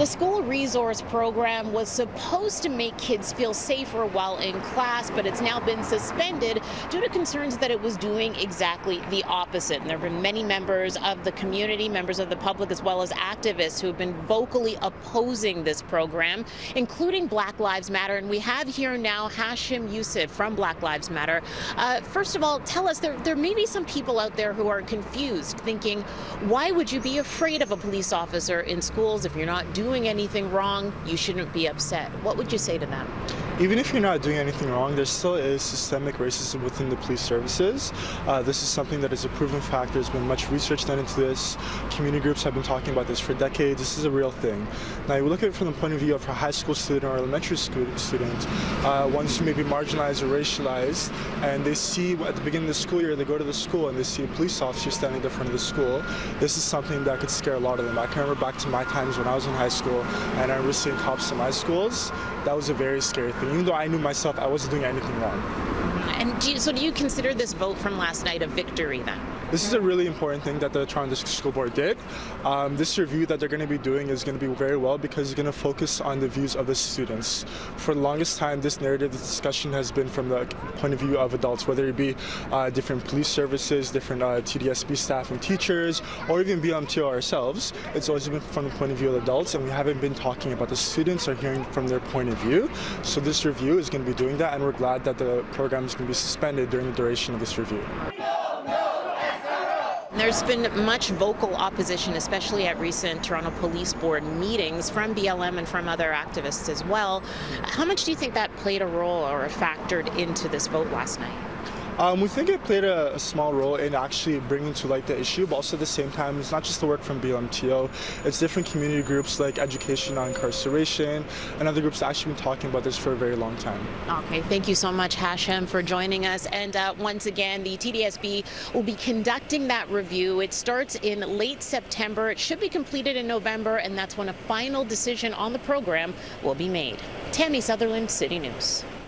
The school resource program was supposed to make kids feel safer while in class, but it's now been suspended due to concerns that it was doing exactly the opposite. And there have been many members of the community, members of the public, as well as activists who have been vocally opposing this program, including Black Lives Matter. And we have here now Hashim Yussuf from Black Lives Matter. First of all, tell us, there may be some people out there who are confused, thinking, why would you be afraid of a police officer in schools? If you're not doing anything wrong, you shouldn't be upset. What would you say to them? Even if you're not doing anything wrong, there still is systemic racism within the police services. This is something that is a proven fact. There's been much research done into this. Community groups have been talking about this for decades. This is a real thing. Now, you look at it from the point of view of a high school student or elementary school student, ones who may be marginalized or racialized, and they see at the beginning of the school year, they go to the school and they see a police officer standing in front of the school. This is something that could scare a lot of them. I can remember back to my times when I was in high school, and I remember seeing cops in my schools. That was a very scary thing. Even though I knew myself I wasn't doing anything wrong. And do you consider this vote from last night a victory then? This is a really important thing that the Toronto District School Board did. This review that they're going to be doing is going to be very well because it's going to focus on the views of the students. For the longest time, this narrative, this discussion has been from the point of view of adults, whether it be different police services, different TDSB staff and teachers, or even BLMTO ourselves. It's always been from the point of view of adults, and we haven't been talking about the students or hearing from their point of view. So this review is going to be doing that, and we're glad that the program is going to be suspended during the duration of this review. There's been much vocal opposition, especially at recent Toronto Police Board meetings from BLM and from other activists as well. How much do you think that played a role or factored into this vote last night? We think it played a small role in actually bringing to light the issue, but also at the same time, it's not just the work from BLMTO, it's different community groups like Education on Incarceration and other groups that have actually been talking about this for a very long time. Okay, thank you so much, Hashim, for joining us. And once again, the TDSB will be conducting that review. It starts in late September. It should be completed in November, and that's when a final decision on the program will be made. Tammie Sutherland, City News.